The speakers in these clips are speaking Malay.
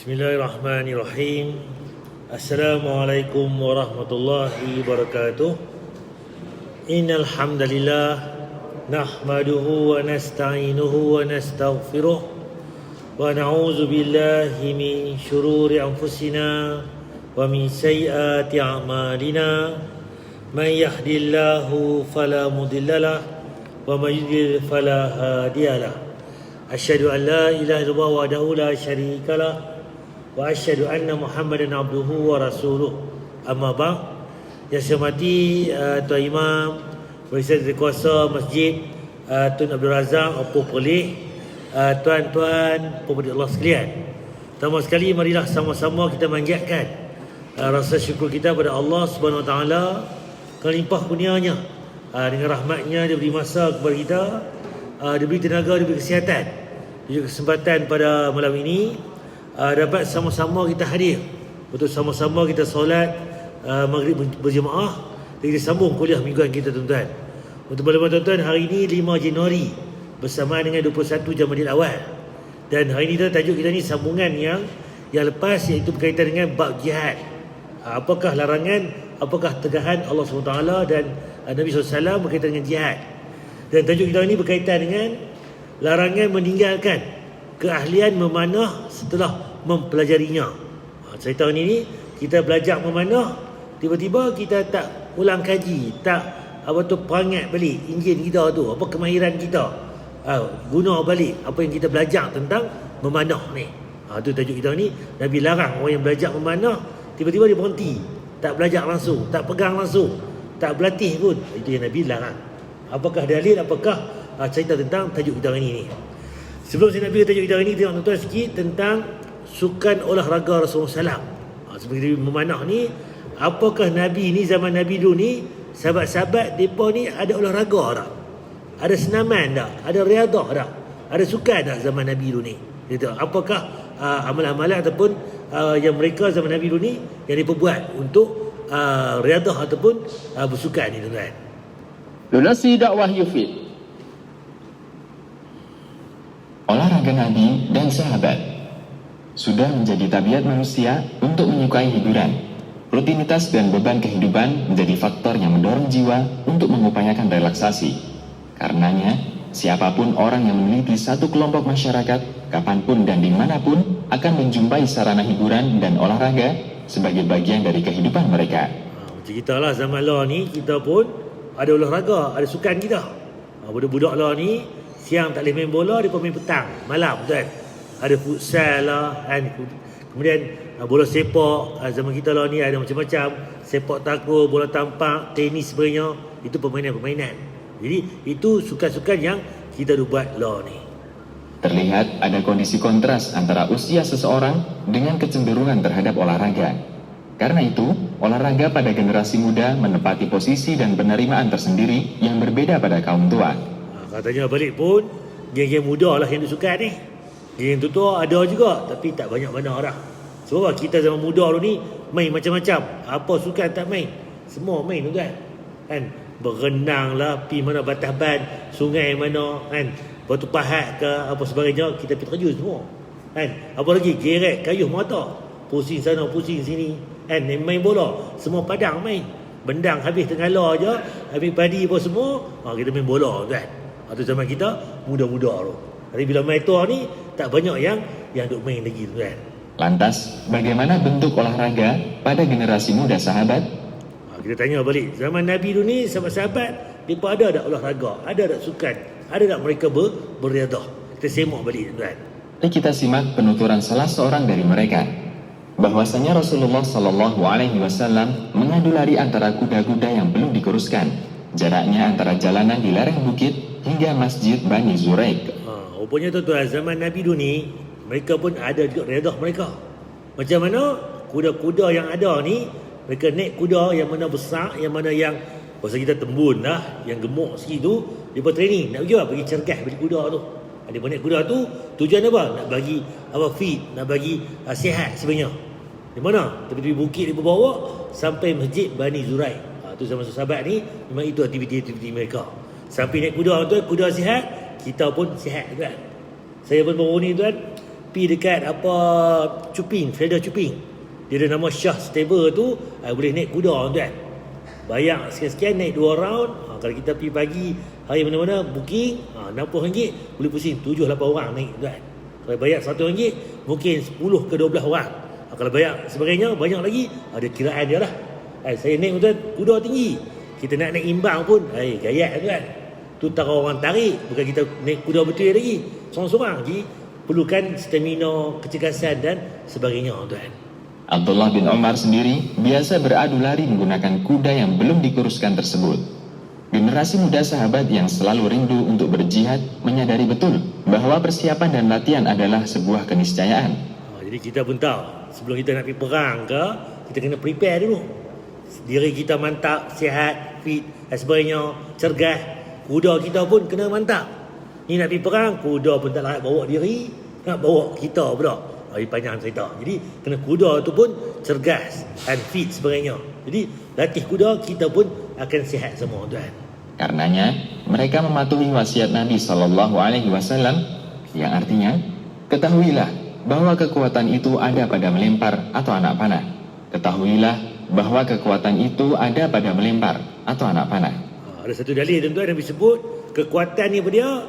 Bismillahirrahmanirrahim. Assalamualaikum warahmatullahi wabarakatuh. Innal hamdalillah nahmaduhu wa nasta'inuhu wa nastaghfiruh wa na'udzu billahi min shururi anfusina wa min sayyiati a'malina. Man yahdihillahu fala mudhillalah wa man yudlil fala hadiyalah. Asyhadu an la ilaha illallah wahdahu la syarikalah wa asyhadu anna Muhammadan abduhu wa rasuluh. Amma ba'd. Yang saya hormati Tuan Imam Perisai Kuasa Masjid Tun Abdul Razak Oppo Perlis, tuan-tuan pemuda Allah sekalian. Pertama sekali marilah sama-sama kita manjatkan rasa syukur kita pada Allah Subhanahu Wa Taala kerana limpah kurnianya, dengan rahmatnya dia beri masa kepada kita, dia beri tenaga, dia beri kesihatan, dia kesempatan pada malam ini dapat sama-sama kita hadir untuk sama-sama kita solat maghrib berjemaah dan kita sambung kuliah mingguan kita, tuan-tuan. Untuk maklumat tuan-tuan, hari ini 5 Januari bersamaan dengan 21 Jamadil Awal, dan hari ini tajuk kita ni sambungan yang lepas, iaitu berkaitan dengan bab jihad. Apakah larangan, apakah tegahan Allah SWT dan Nabi SAW berkaitan dengan jihad. Dan tajuk kita ini berkaitan dengan larangan meninggalkan keahlian memanah setelah mempelajarinya. Cerita ini kita belajar memanah, tiba-tiba kita tak ulang kaji, tak perangat balik enjin kita tu, apa kemahiran kita, guna balik apa yang kita belajar tentang memanah ni. Tu tajuk kita ni. Nabi larang orang yang belajar memanah tiba-tiba dia berhenti, tak belajar langsung, tak pegang langsung, tak berlatih pun. Itu yang Nabi larang. Apakah dalil, apakah cerita tentang tajuk kita hari ni. Sebelum saya nak pergi tajuk kita hari ni, tengok tuan-tuan sikit tentang sukan olahraga Rasulullah SAW. Seperti memanah ni, apakah Nabi ni, zaman Nabi dulu ni, sahabat-sahabat mereka ni ada olahraga tak? Ada senaman tak? Ada riadah tak? Ada sukan tak zaman Nabi dulu ni? Apakah amalan-amalan ataupun yang mereka zaman Nabi dulu ni yang mereka buat untuk riadah ataupun bersukan ni, tuan-tuan? Donasi dakwah Yufid. Olahraga Nabi dan sahabat sudah menjadi tabiat manusia untuk menyukai hiburan. Rutinitas dan beban kehidupan menjadi faktor yang mendorong jiwa untuk mengupayakan relaksasi. Karenanya, siapapun orang yang meneliti satu kelompok masyarakat, kapanpun dan dimanapun, akan menjumpai sarana hiburan dan olahraga sebagai bagian dari kehidupan mereka. Macam kita lah, zaman lah ni, kita pun ada olahraga, ada sukan kita. Budak-budak lah ni, siang tak boleh main bola, dia pun main petang, malam, kan? Ada futsal lah, kan? Kemudian bola sepak, zaman kita lah ni ada macam-macam, sepak takraw, bola tampak, tenis sebagainya. Itu permainan-permainan. Jadi itu sukan-sukan yang kita buat lah ni. Terlihat ada kondisi kontras antara usia seseorang dengan kecenderungan terhadap olahraga. Karena itu, olahraga pada generasi muda menempati posisi dan penerimaan tersendiri yang berbeda pada kaum tua. Katanya balik pun, geng-geng muda lah yang sukan ni. Geng tua ada juga, tapi tak banyak mana dah. Sebab kita zaman muda dulu ni main macam-macam. Apa sukan tak main? Semua main, tuan, kan? Berenang lah, pergi mana batas ban, sungai mana, kan? Batu pahat ke apa sebagainya, kita pergi terjun semua, kan? Apa lagi, geret, kayuh mata, pusing sana, pusing sini, kan? Main bola, semua padang main. Bendang habis Tenggala je, habis padi apa semua, kita main bola, kan? Itu zaman kita muda-muda tu. Tapi bila main tua ni, tak banyak yang duk main lagi, tuan. Lantas, bagaimana bentuk olahraga pada generasi muda sahabat? Kita tanya balik, zaman Nabi dulu ni, sahabat-sahabat, mereka ada tak olahraga? Ada tak sukan? Ada tak mereka beriadah? Kita semak balik, tuan. Kita simak penuturan salah seorang dari mereka, bahwasanya Rasulullah SAW mengadu lari antara kuda-kuda yang belum dikuruskan. Jaraknya antara jalanan di lereng bukit hingga masjid Bani Zuraik. Rupanya tuan-tuan, zaman Nabi dulu ni, mereka pun ada juga riadah mereka. Macam mana? Kuda-kuda yang ada ni, mereka naik kuda yang mana besar, yang mana yang pasal kita tembun lah, yang gemuk sikit tu, dia pun training. Nak pergi apa? Pergi cergas bagi kuda tu. Dia pun naik kuda tu, tujuan apa? Nak bagi fit, nak bagi sihat sebenarnya. Di mana? Tepi-tepi bukit dia bawa sampai masjid Bani Zuraik. Tu zaman sahabat ni, memang itu aktiviti-aktiviti mereka. Sampai naik kuda tu, kuda sihat, kita pun sihat, kan? Saya pun baru ni, tuan, pi dekat apa Cuping, Feather Cuping. Dia ada nama Shah Stable tu, boleh naik kuda tuan. Bayar sekian-sekian naik 2 round. Kalau kita pergi pagi hari mana-mana booking, RM60 boleh pusing 7-8 orang naik tuan. Kalau bayar RM1 mungkin 10 ke 12 orang. Kalau bayar sebagainya banyak lagi, ada kiraan dia lah. Saya naik tuan kuda tinggi. Kita nak naik imbang pun gayat tuan. Tu tara orang tarik, bukan kita naik kuda betul lagi. Sorang-sorang. Jadi perlukan stamina, kecergasan dan sebagainya tuan. Abdullah bin Umar sendiri biasa beradu lari menggunakan kuda yang belum dikuruskan tersebut. Generasi muda sahabat yang selalu rindu untuk berjihad menyadari betul bahwa persiapan dan latihan adalah sebuah keniscayaan. Jadi kita pun tahu, sebelum kita nak pergi perang ke, kita kena prepare dulu. Diri kita mantap, sihat, fit dan sebagainya, cergas. Kuda kita pun kena mantap. Ni nak pergi perang, kuda pun tak larat bawa diri, nak bawa kita pula. Panjang cerita. Jadi kena kuda tu pun cergas and fit sebagainya. Jadi latih kuda kita pun akan sihat semua tuan. Karenanya mereka mematuhi wasiat Nabi SAW yang artinya, ketahuilah bahwa kekuatan itu ada pada melempar atau anak panah. Ketahuilah bahwa kekuatan itu ada pada melempar atau anak panah. Ada satu dalil tuan-tuan yang disebut kekuatan ni dia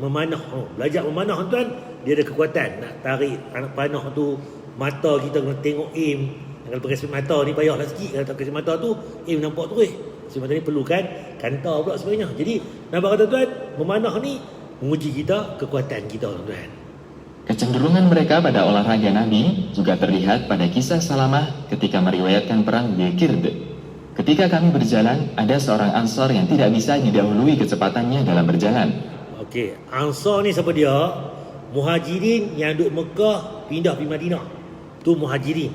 memanah. Belajar memanah tuan, dia ada kekuatan nak tarik anak panah tu. Mata kita kena tengok aim. Kalau pakai spek mata ni payahlah sikit. Kalau tak pakai spek mata tu aim nampak terus. Spek mata ni perlukan kantar pula sebagainya. Jadi nampak kata tuan, memanah ni menguji kita, kekuatan kita tuan. Kecenderungan mereka pada olahraga Nabi juga terlihat pada kisah Salamah ketika meriwayatkan perang Dhul-Qird. Ketika kami berjalan, ada seorang Ansar yang tidak bisa didahului kecepatannya dalam berjalan. Okey, Ansar ni siapa dia? Muhajirin yang duduk Mekah pindah pergi Madinah. Tu Muhajirin.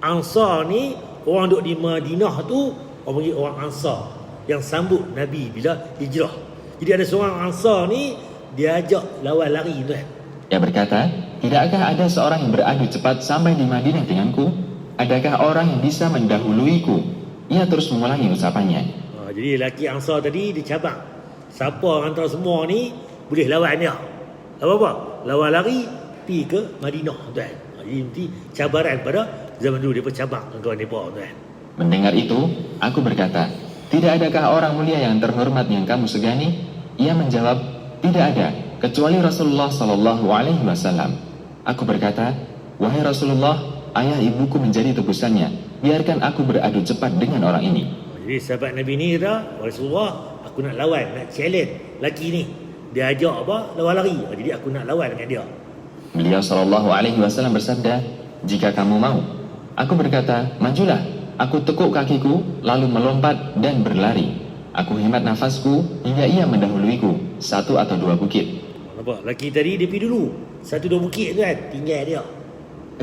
Ansar ni orang duduk di Madinah tu orang panggil orang Ansar yang sambut Nabi bila hijrah. Jadi ada seorang Ansar ni dia ajak lawan lari tuan. Dia berkata, tidakkah ada seorang yang beradu cepat sampai di Madinah denganku? Adakah orang yang bisa mendahuluiku? Ia terus mengulangi ucapannya. Jadi lelaki Ansar tadi dia cabang. Siapa antara semua ni boleh lawan dia? Apa-apa? Lawan lari pergi ke Madinah tuan. Jadi nanti cabaran pada zaman dulu dia cabang kawan depa tuan. Mendengar itu, aku berkata, tidak adakah orang mulia yang terhormat yang kamu segani? Ia menjawab, tidak ada, kecuali Rasulullah SAW. Aku berkata, wahai Rasulullah, ayah ibuku menjadi tebusannya. Biarkan aku beradu cepat dengan orang ini. Jadi sahabat Nabi ni kata, Rasulullah, aku nak lawan, nak challenge lelaki ni. Dia ajak apa? Lawan lari. Jadi aku nak lawan dengan dia. Beliau SAW bersabda, jika kamu mau. Aku berkata, majulah. Aku tekuk kakiku, lalu melompat dan berlari. Aku hemat nafasku hingga ia mendahuluiku 1 atau 2 bukit. Nampak? Lelaki tadi dia pergi dulu 1-2 bukit tu kan, tinggal dia.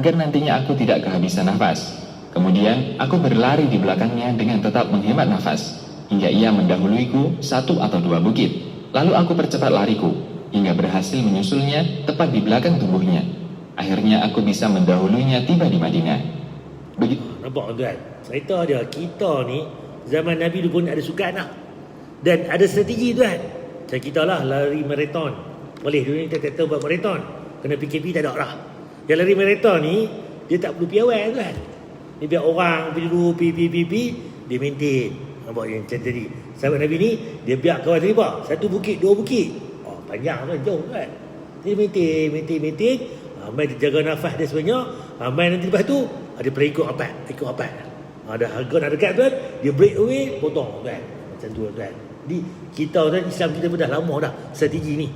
Agar nantinya aku tidak kehabisan nafas. Kemudian aku berlari di belakangnya dengan tetap menghemat nafas hingga ia mendahuluiku 1 atau 2 bukit. Lalu aku percepat lariku hingga berhasil menyusulnya tepat di belakang tubuhnya. Akhirnya aku bisa mendahulunya tiba di Madinah. Begitu. Nampak tuan? Cerita dia, kita ni zaman Nabi dulu pun ada sukan lah. Dan ada strategi tuan. Macam kita lah lari maraton. Boleh dulu ni kita kata buat maraton. Kena PKP tak ada lah. Yang lari maraton ni dia tak perlu piawai tuan. Dia biar orang pergi dulu pi dia maintain. Nampak yang macam tadi. Sahabat Nabi ni dia biar kawan tadi pak 1 bukit 2 bukit. Panjang tuan, jauh kan. Dia maintain. Main dia jaga nafas dia sebenarnya. Main nanti lepas tu ada ikut apa. Ada harga nak dekat tuan, dia break away, potong tuan. Macam tu tuan. Jadi kita tuan, Islam kita pun dah lama dah strategi ni.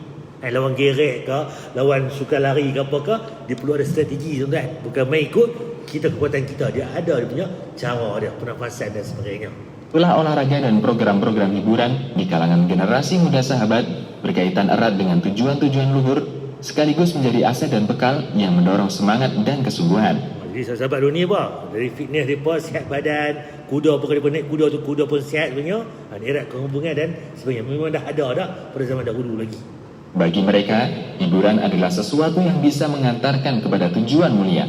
Lawan gerek ke, lawan suka lari ke apa ke, dia perlu ada strategi tuan. Bukan main ikut kita, kekuatan kita. Dia ada dia punya cara dia, pernafasan dan sebagainya. Itulah olahraga dan program-program hiburan di kalangan generasi muda sahabat berkaitan erat dengan tujuan-tujuan luhur sekaligus menjadi aset dan bekal yang mendorong semangat dan kesungguhan. Jadi sahabat dunia apa? Dari fitness mereka, sihat badan, kuda pun kalau naik kuda tu, kuda pun sihat sebenarnya. Erat kehubungan dan sebenarnya memang dah ada dah pada zaman dahulu lagi. Bagi mereka, hiburan adalah sesuatu yang bisa mengantarkan kepada tujuan mulia.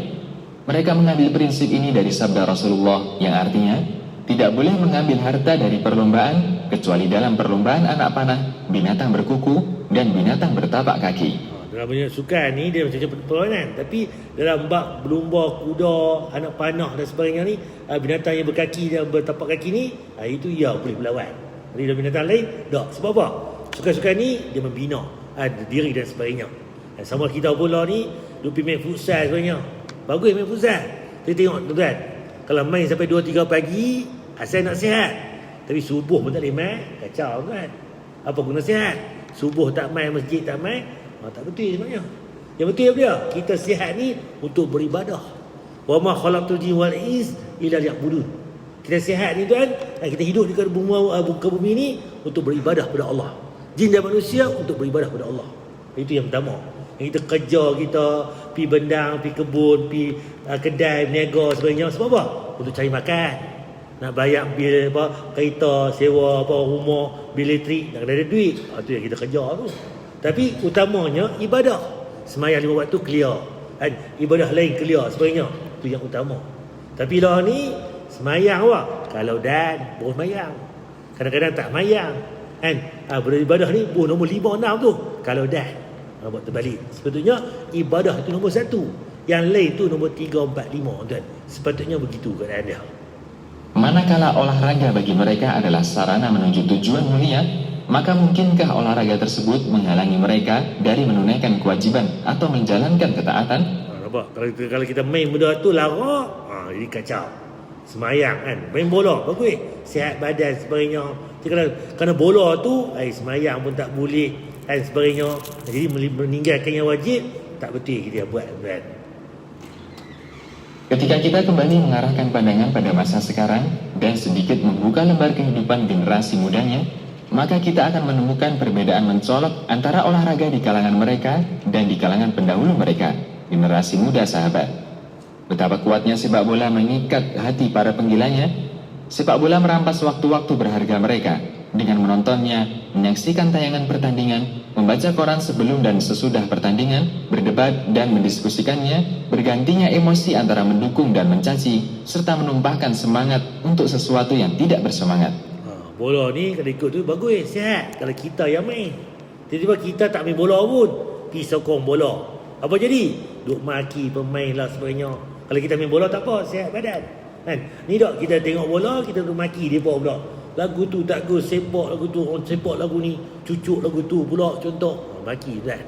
Mereka mengambil prinsip ini dari sabda Rasulullah yang artinya, tidak boleh mengambil harta dari perlombaan kecuali dalam perlombaan anak panah, binatang berkuku, dan binatang bertapak kaki. Namanya sukan ni dia macam perlawanan, tapi dalam bab berlumba, kuda, anak panah dan sebagainya ni, binatang yang berkaki dan bertapak kaki ni, itu ya boleh berlawan. Tapi dalam binatang lain tak. Sebab apa? Sukan-sukan ni dia membina diri dan sebagainya. Dan sama kita bola ni, dia pergi main futsal sebenarnya. Bagus main futsal. Kita tengok tuan-tuan, kalau main sampai 2-3 pagi, asal nak sihat. Tapi subuh pun tak boleh main, kacau kan. Apa guna sihat? Subuh tak main, masjid tak main, tak betul sebenarnya. Yang betul apa dia? Kita sihat ni untuk beribadah. Wa ma khalaqtul jinna wal ins illa liya'budun. Kita sihat ni tuan, kita hidup di muka bumi ni untuk beribadah pada Allah. Jin dan manusia untuk beribadah pada Allah. Itu yang pertama. Yang kita kerja, kita pi bendang, pi kebun, pi kedai, berniaga sebagainya. Sebab apa? Untuk cari makan. Nak bayar bil apa, kereta, sewa apa, rumah, bil elektrik, nak ada duit. Itu yang kita kerja tu. Tapi utamanya ibadah. Sembahyang 5 waktu clear. Kan? Ibadah lain clear sebagainya. Itu yang utama. Tapi lah ni sembahyang apa? Kalau dan baru sembahyang. Kadang-kadang tak sembahyang. Kan? Beribadah ni nombor 5, 6 tu. Kalau dah buat terbalik. Sepatutnya ibadah itu nombor 1. Yang lain tu nombor 3, 4, 5 tuan. Sepatutnya begitu keadaan dia. Manakala olahraga bagi mereka adalah sarana menuju tujuan mulia, maka mungkinkah olahraga tersebut menghalangi mereka dari menunaikan kewajiban atau menjalankan ketaatan? Nampak? Kalau kita main benda tu lara, jadi kacau. Semayang kan, main bola bagus, sihat badan sebagainya. Jadi kerana bola tu, semayang pun tak boleh dan sebagainya. Jadi meninggalkan yang wajib tak betul kita buat kan. Ketika kita kembali mengarahkan pandangan pada masa sekarang dan sedikit membuka lembar kehidupan generasi mudanya, maka kita akan menemukan perbedaan mencolok antara olahraga di kalangan mereka dan di kalangan pendahulu mereka, generasi muda sahabat. Betapa kuatnya sepak bola mengikat hati para penggilanya. Sepak bola merampas waktu-waktu berharga mereka dengan menontonnya, menyaksikan tayangan pertandingan, membaca koran sebelum dan sesudah pertandingan, berdebat dan mendiskusikannya, bergantinya emosi antara mendukung dan mencaci, serta menumpahkan semangat untuk sesuatu yang tidak bersemangat. Bola ni kalau ikut tu bagus, sihat. Kalau kita yang main, tiba-tiba kita tak main bola pun, pergi sokong bola, apa jadi? Duk maki pemain lah sebagainya. Kalau kita main bola tak apa, sihat badan kan? Ni tak kita tengok bola, kita duk maki dia pula. Lagu tu tak go, sepak lagu tu, orang sepak lagu ni, cucuk lagu tu pula contoh, maki kan.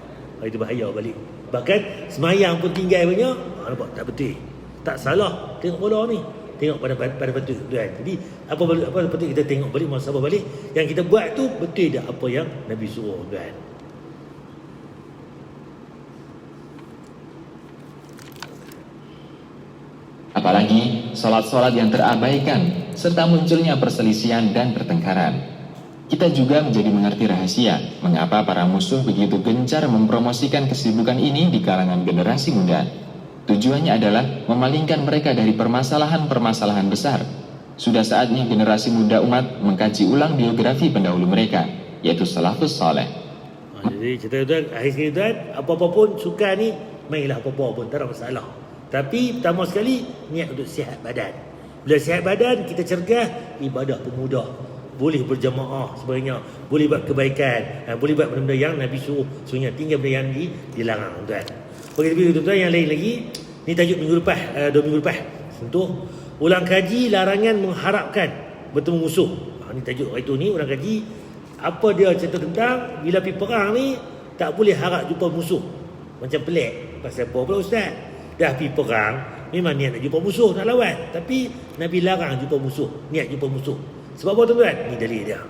Itu bahaya balik. Bahkan semayang pun tinggal banyak. Nampak tak betul. Tak salah tengok bola ni. Tengok pada betul kan. Jadi apa betul kita tengok balik, muhasabah balik. Yang kita buat tu betul tak apa yang Nabi suruh kan. Apalagi salat-salat yang terabaikan serta munculnya perselisihan dan pertengkaran. Kita juga menjadi mengerti rahasia mengapa para musuh begitu gencar mempromosikan kesibukan ini di kalangan generasi muda. Tujuannya adalah memalingkan mereka dari permasalahan-permasalahan besar. Sudah saatnya generasi muda umat mengkaji ulang biografi pendahulu mereka, yaitu salafus saleh. Jadi cerita tuan, akhir sekali tuan, apa-apa pun suka ni, mainlah apa-apa pun, tak ada masalah. Tapi pertama sekali, niat untuk sihat badan. Bila sihat badan, kita cergah, ibadah pun mudah. Boleh berjamaah sebagainya, boleh buat kebaikan, boleh buat benda-benda yang Nabi suruh. Sebenarnya tinggal benda yang dilarang tuan. Begitu tuan-tuan, yang lain lagi, ni tajuk minggu lepas, 2 minggu lepas. Sentuh ulang kaji larangan mengharapkan bertemu musuh. Ni tajuk hari tu ni, ulang kaji. Apa dia cerita tentang bila pergi perang ni tak boleh harap jumpa musuh. Macam pelik. Pasal apa pula ustaz? Dah pergi perang, memang niat nak jumpa musuh, nak lawan. Tapi Nabi larang jumpa musuh, niat jumpa musuh. Sebab apa tuan-tuan? Ni dalil dia.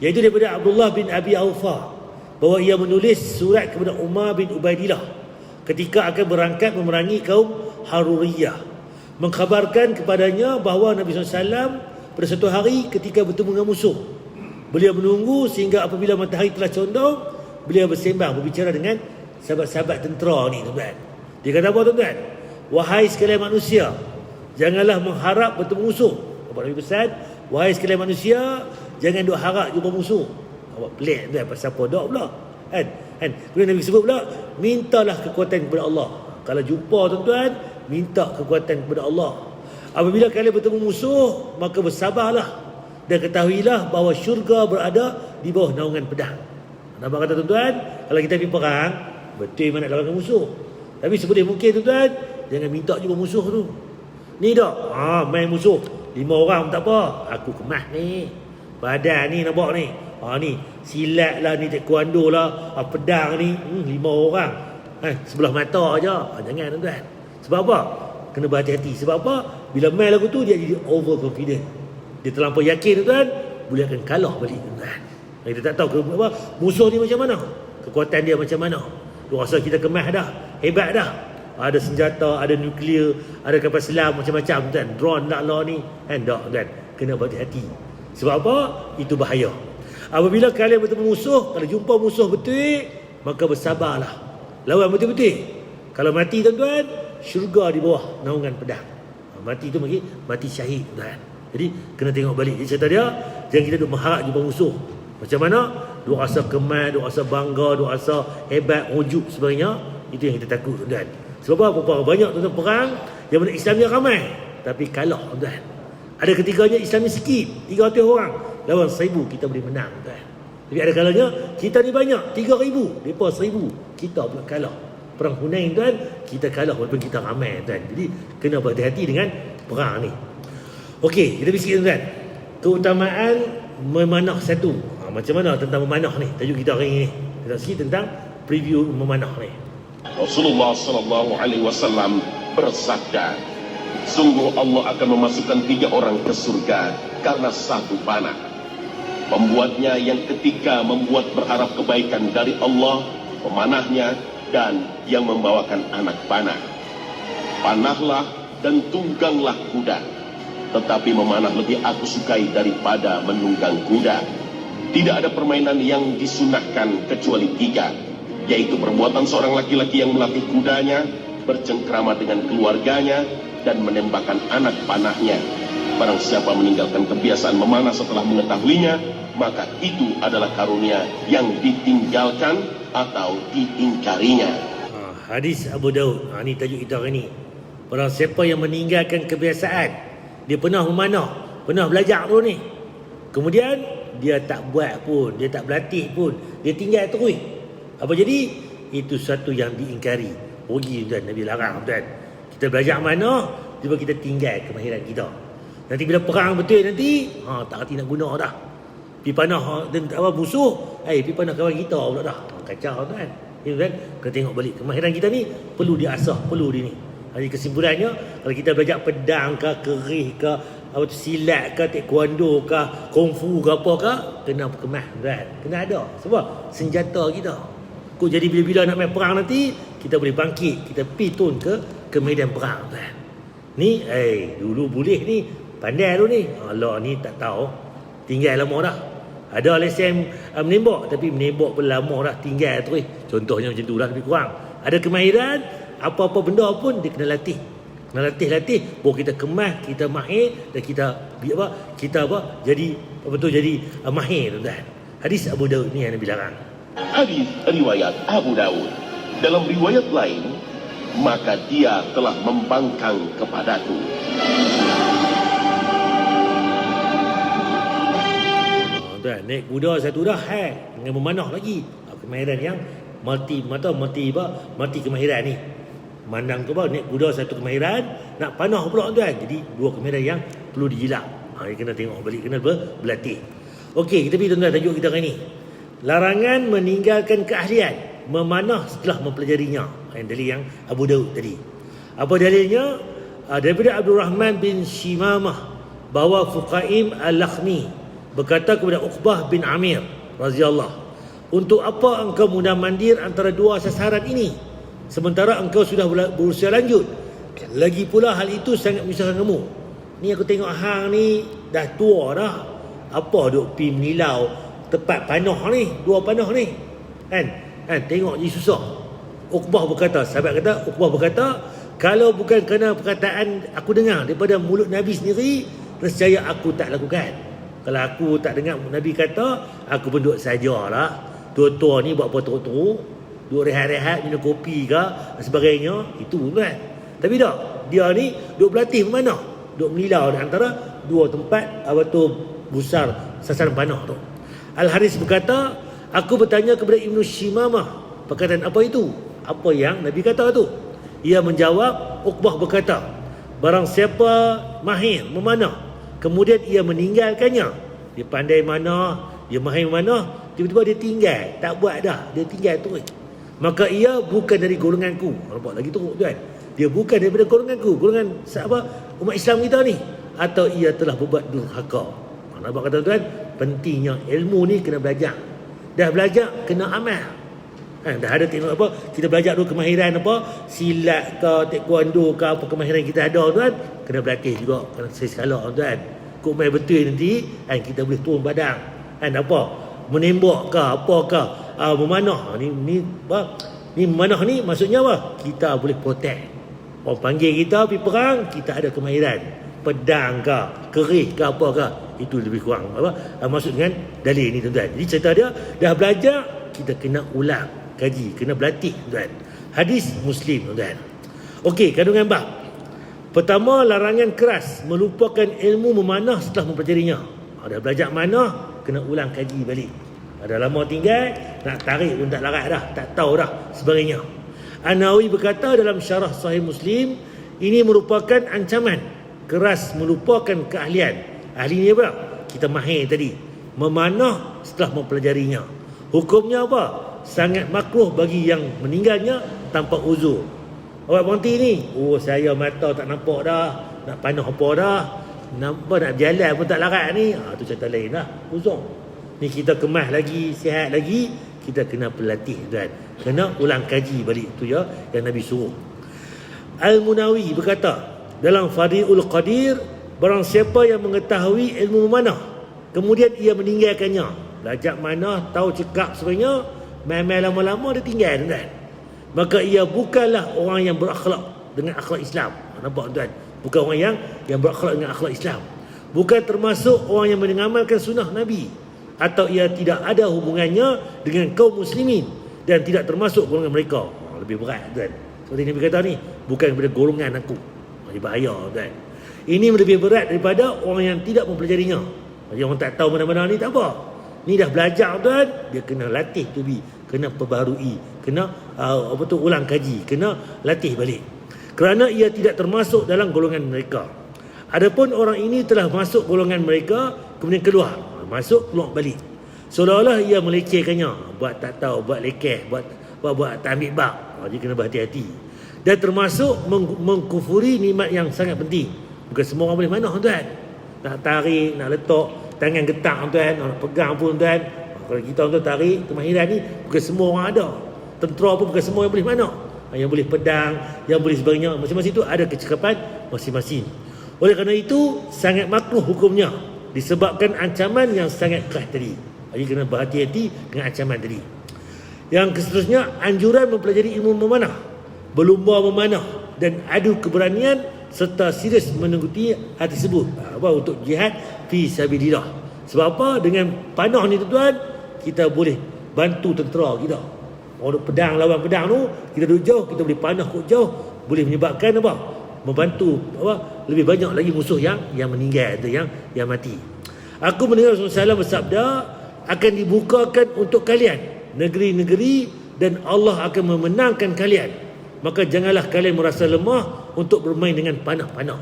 Iaitu daripada Abdullah bin Abi Aufa, bahawa ia menulis surat kepada Umar bin Ubaidillah ketika akan berangkat memerangi kaum Haruriyah, mengkhabarkan kepadanya bahawa Nabi SAW pada satu hari ketika bertemu dengan musuh, beliau menunggu sehingga apabila matahari telah condong, beliau bersembang, berbicara dengan sahabat-sahabat tentera ni tuan-tuan. Dia kata apa tuan-tuan? Wahai sekalian manusia, janganlah mengharap bertemu musuh. Apa Nabi pesan? Wahai sekalian manusia, jangan duk harap jumpa musuh. Awak pelik tuan, pasal apa dok pula? Kan? Kemudian Nabi sebut pula, mintalah kekuatan kepada Allah. Kalau jumpa tuan-tuan, minta kekuatan kepada Allah. Apabila kalian bertemu musuh, maka bersabarlah dan ketahuilah bahawa syurga berada di bawah naungan pedang. Nampak kata tuan-tuan, kalau kita pergi perang, betul iman nak lawan musuh. Tapi sebelum mungkin tuan, jangan minta juga musuh tu. Ni dak, main musuh 5 orang tak apa, aku kemas ni. Badan ni nampak ni. Ni silat lah, ni taekwondo lah, pedang ni 5 orang. Sebelah mata aja. Jangan tuan. Sebab apa? Kena berhati-hati. Sebab apa? Bila main lagu tu dia jadi overconfident. Dia terlampau yakin tuan, boleh akan kalah balik tuan. Kita tak tahu apa musuh ni macam mana, kekuatan dia macam mana. Dia rasa kita kemas dah, hebat dah. Ada senjata, ada nuklear, ada kapal selam macam-macam tuan. Drone nak lah ni. Tak tuan. Kena berhati-hati. Sebab apa? Itu bahaya. Apabila kalian bertemu musuh, kalau jumpa musuh betul, maka bersabarlah. Lawan betul-betul. Kalau mati tuan-tuan, syurga di bawah naungan pedang. Mati tu mati syahid tuan. Jadi kena tengok balik. Jadi cerita dia, jangan kita duk mengharap jumpa musuh. Macam mana? Duk rasa kemas, duk rasa bangga, duk rasa hebat, ujub sebagainya. Itu yang kita takut tuan. Sebab apa? Banyak tuan perang yang mana Islamnya ramai, tapi kalah tuan. Ada ketiganya Islamnya sikit, 300 orang. Lawan 1000 kita boleh menang tuan. Tapi ada kalanya kita ni banyak, 3000, depa 1000, kita pula kalah. Perang Hunain tuan, kita kalah walaupun kita ramai tuan. Jadi kena berhati-hati dengan perang ni. Okey, kita bisikkan tuan. Keutamaan memanah satu. Macam mana tentang memanah ni? Tajuk kita hari ini. Kita sikit tentang preview memanah ni. Rasulullah sallallahu alaihi wasallam bersabda, sungguh Allah akan memasukkan 3 orang ke surga karena satu panah. Pembuatnya yang ketika membuat berharap kebaikan dari Allah, pemanahnya, dan yang membawakan anak panah. Panahlah dan tungganglah kuda, tetapi memanah lebih aku sukai daripada menunggang kuda. Tidak ada permainan yang disunahkan kecuali 3, yaitu perbuatan seorang laki-laki yang melatih kudanya, bercengkrama dengan keluarganya, dan menembakkan anak panahnya. Barang siapa meninggalkan kebiasaan memanah setelah mengetahuinya, maka itu adalah karunia yang ditinggalkan atau diingkarinya. Hadis Abu Daud. Ini tajuk kita hari ni. Barang siapa yang meninggalkan kebiasaan, dia pernah memanah, pernah belajar dulu ni, kemudian dia tak buat pun, dia tak berlatih pun, dia tinggal terus, apa jadi? Itu satu yang diingkari. Rugi tuan, Nabi larang tuan. Kita belajar mana, tiba kita tinggal kemahiran kita. Nanti bila perang betul nanti, tak reti nak guna dah. Pergi panah musuh, pergi panah kawan kita pula dah. Kacau tuan. Itu kan, kena tengok balik. Kemahiran kita ni perlu diasah, perlu di ni. Jadi kesimpulannya, kalau kita belajar pedang ke, kerih ke, silat ke, taekwondo ke, kungfu ke apa ke, kena kemas tuan. Kena ada. Sebab senjata kita. Kau jadi bila-bila nak main perang nanti, kita boleh bangkit, kita pitun ke medan perang tuan. Ni, dulu boleh ni, pandai dulu ni. Allah ni tak tahu, tinggal lama dah. Ada lesen menembak, tapi menembak pun lama dah, tinggal terus. Contohnya macam tu lah, lebih kurang. Ada kemahiran, apa-apa benda pun dia kena latih. Kena latih, baru kita kemas, kita mahir, dan kita jadi mahir tuan. Hadis Abu Daud ni yang Nabi larang. Hadis riwayat Abu Daud. Dalam riwayat lain, maka dia telah membangkang kepadaku. Tuan, naik kuda satu dah, dengan memanah lagi. Kemahiran yang multi kemahiran ni. Mandang tu naik kuda satu kemahiran, nak panah pula tuan. Jadi 2 kemahiran yang perlu dijilat. Kena tengok balik, kena berlatih. Okey, kita pergi tuan-tuan tajuk kita hari ni. Larangan meninggalkan keahlian memanah setelah mempelajarinya. Yang dalil yang Abu Daud tadi. Apa dalilnya? Daripada Abdul Rahman bin Shimamah, bahawa Fuqaim al-Lakhmi berkata kepada Uqbah bin Amir radhiyallahu, untuk apa engkau mundar-mandir antara 2 sasaran ini sementara engkau sudah berusia lanjut? Lagi pula hal itu sangat menyusahkan kamu. Ni aku tengok hang ni dah tua dah, apa duk pi menilau tepat panah ni, 2 panah ni kan tengok je susah. Uqbah berkata, Uqbah berkata, kalau bukan kerana perkataan aku dengar daripada mulut Nabi sendiri, nescaya aku tak lakukan. Kalau aku tak dengar Nabi kata, aku pun duduk sajalah. Tua-tua ni buat apa teruk-teruk, duduk rehat-rehat, minum kopi ke dan sebagainya, itu kan. Tapi tak, dia ni duduk berlatih mana, duduk menilau di antara 2 tempat besar sasaran panah tu. Al-Haris berkata, aku bertanya kepada Ibnu Shimamah, perkataan apa itu? apa yang Nabi kata tu. Ia menjawab, Uqbah berkata, barang siapa mahir memanah, kemudian ia meninggalkannya, dia pandai manah, dia mahir memanah, tiba-tiba dia tinggal, tak buat dah, dia tinggal terus, maka ia bukan dari golonganku. Nampak lagi teruk tuan, dia bukan daripada golonganku, golongan apa umat Islam kita ni, atau ia telah berbuat durhaka. Nampak kata tuan, pentingnya ilmu ni kena belajar. Dah belajar kena amal. Dah ada tengok apa, kita belajar dulu kemahiran apa, silat ke, taekwondo ke, apa kemahiran kita ada tuan, kena berlatih juga, kena sekala tuan. Kok main betul nanti kita boleh turun padang. Apa? Menembak ke, apa ke, memanah. Ni apa? Ni memanah ni maksudnya apa? Kita boleh protect. Orang panggil kita pergi perang, kita ada kemahiran. Pedang ke, kerih ke, apa ke, itu lebih kurang apa maksud dengan dalil ni tuan-tuan. Jadi cerita dia dah belajar, kita kena ulang kaji, kena berlatih tuan. Hadis Muslim tuan. Okey, kandungan bab. Pertama, larangan keras melupakan ilmu memanah setelah mempelajarinya. Dah belajar manah, kena ulang kaji balik. Dah lama tinggal, nak tarik pun tak larat dah, tak tahu dah sebagainya. An-Nawawi berkata dalam syarah Sahih Muslim, ini merupakan ancaman keras melupakan keahlian. Ahli ni apa? Kita mahir tadi, memanah setelah mempelajarinya. Hukumnya apa? Sangat makruh bagi yang meninggalnya tanpa uzur. Awak berhenti ni, saya mata tak nampak dah, nak panah apa dah, nampak nak berjalan pun tak larat ni, tu cerita lain lah, uzur. Ni kita kemas lagi, sihat lagi, kita kena pelatih tuan, kena ulang kaji balik. Tu ya yang Nabi suruh. Al-Munawi berkata dalam Fadhi'ul Qadir, barang siapa yang mengetahui ilmu memanah, kemudian ia meninggalkannya, belajar manah, tahu cekap sebenarnya, main-main lama-lama dia tinggal tuan, maka ia bukanlah orang yang berakhlak dengan akhlak Islam. Nampak tuan? Bukan orang yang berakhlak dengan akhlak Islam. Bukan termasuk orang yang mengamalkan sunnah Nabi, atau ia tidak ada hubungannya dengan kaum muslimin, dan tidak termasuk golongan mereka. Lebih berat tuan. Seperti Nabi kata ni, bukan daripada golongan aku. Ini bahaya tuan. Ini lebih berat daripada orang yang tidak mempelajarinya. Jadi orang tak tahu mana-mana ni tak apa. Ni dah belajar tuan, dia kena latih tu bi, kena perbarui, kena ulang kaji, kena latih balik. Kerana ia tidak termasuk dalam golongan mereka. Adapun orang ini telah masuk golongan mereka, kemudian keluar, masuk keluar balik, seolah-olah ia melecehkannya, buat tak tahu, buat lekeh, buat tak ambil bab. Jadi kena berhati-hati. Dan termasuk mengkufuri nikmat yang sangat penting. Bukan semua orang boleh manah tuan. Nak tarik, nak letak tangan getah tuan, nak pegang pun tuan. Kalau kita tuan tarik kemahiran ni, bukan semua orang ada. Tentera pun bukan semua yang boleh manah. Yang boleh pedang, yang boleh sebagainya, masing-masing itu ada kecekapan masing-masing. Oleh kerana itu sangat makruh hukumnya, disebabkan ancaman yang sangat keras tadi. Jadi kena berhati-hati dengan ancaman tadi. Yang seterusnya, anjuran mempelajari ilmu memanah, berlumba memanah, dan adu keberanian serta serius mengikuti hal tersebut. Untuk jihad fi sabilillah. Sebab apa? Dengan panah ni tuan, kita boleh bantu tentera kita. Orang pedang lawan pedang tu, kita duduk jauh, kita boleh panah kok jauh, boleh menyebabkan apa? Membantu lebih banyak lagi musuh yang meninggal tu, yang mati. Aku mendengar Rasulullah SAW bersabda, akan dibukakan untuk kalian negeri-negeri dan Allah akan memenangkan kalian. Maka janganlah kalian merasa lemah untuk bermain dengan panah-panah.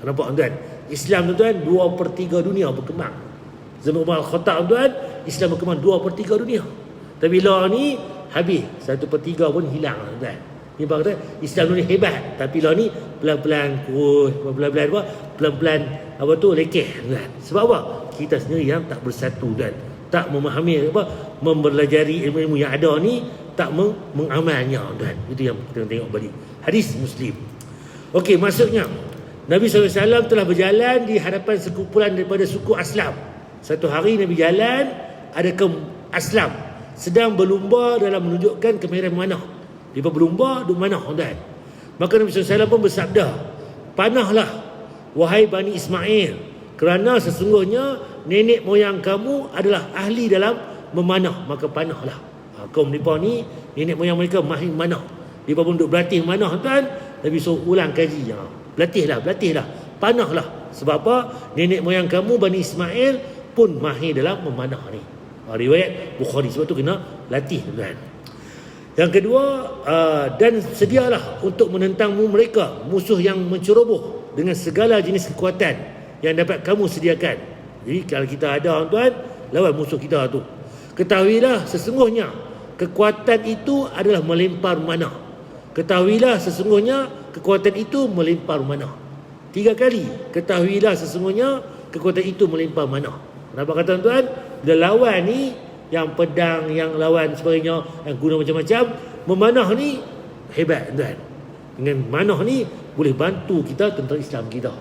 Nampak tuan? Islam tuan 2/3 dunia berkembang. Zaman Umar Al-Khattab tuan, Islam berkembang 2/3 dunia. Tapi lah ni habis, 1/3 pun hilang tuan. Ni kata Islam ni hebat, tapi lah ni pelan-pelan kurus, pelan-pelan lekeh tuan. Sebab apa? Kita sendiri yang tak bersatu tuan. Tak memahami mempelajari ilmu-ilmu yang ada ni, tak mengamalnya tuan. Itu yang kita tengok balik. Hadis Muslim. Okey, maksudnya Nabi SAW telah berjalan di hadapan sekumpulan daripada suku Aslam. Satu hari Nabi jalan, ada kaum Aslam sedang berlumba dalam menunjukkan kemahiran memanah. Dia berlumba duk manah tuan. Maka Nabi SAW pun bersabda, panahlah wahai Bani Ismail, kerana sesungguhnya nenek moyang kamu adalah ahli dalam memanah, maka panahlah. Kaum mereka ni, nenek moyang mereka mahir manah. Mereka pun duduk berlatih manah tuan. Nabi suruh ulang kaji. Berlatihlah, panahlah. Sebab apa? Nenek moyang kamu Bani Ismail pun mahir dalam memanah ni. Riwayat Bukhari. Sebab tu kena latih tuan. Yang kedua, dan sedialah untuk menentangmu mereka, musuh yang menceroboh dengan segala jenis kekuatan yang dapat kamu sediakan. Jadi kalau kita ada tuan, lawan musuh kita tu. Ketahuilah sesungguhnya kekuatan itu adalah melempar mana. Ketahuilah sesungguhnya kekuatan itu melempar mana. 3 kali. Ketahuilah sesungguhnya kekuatan itu melempar mana. Kenapa kata tuan? Bila lawan ni, yang pedang, yang lawan sebagainya, yang guna macam-macam, memanah ni hebat tuan. Dengan manah ni boleh bantu kita tentera Islam kita.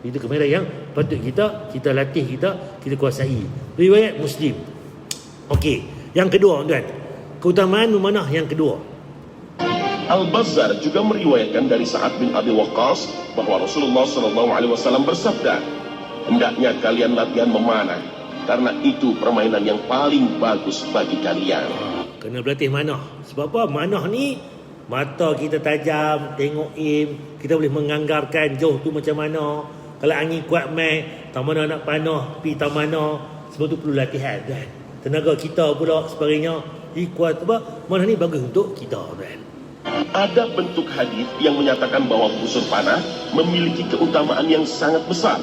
Itu kemahiran yang patut kita latih, kita kuasai. Riwayat Muslim. Okey, yang kedua tuan, keutamaan memanah yang kedua. Al-Bazzar juga meriwayatkan dari Sa'ad bin Abi Waqqas bahwa Rasulullah SAW bersabda, hendaknya kalian latihan memanah, karena itu permainan yang paling bagus bagi kalian. Kena berlatih manah. Sebab apa? Manah ni mata kita tajam, tengok aim, kita boleh menganggarkan jauh tu macam mana. Kalau angin kuat mai, tak mana nak panah, pi tak mana. Sebab tu perlu latihan kan. Tenaga kita pula sebagainya. Kuat apa? Manah ni bagus untuk kita kan. Ada bentuk hadis yang menyatakan bahwa busur panah memiliki keutamaan yang sangat besar,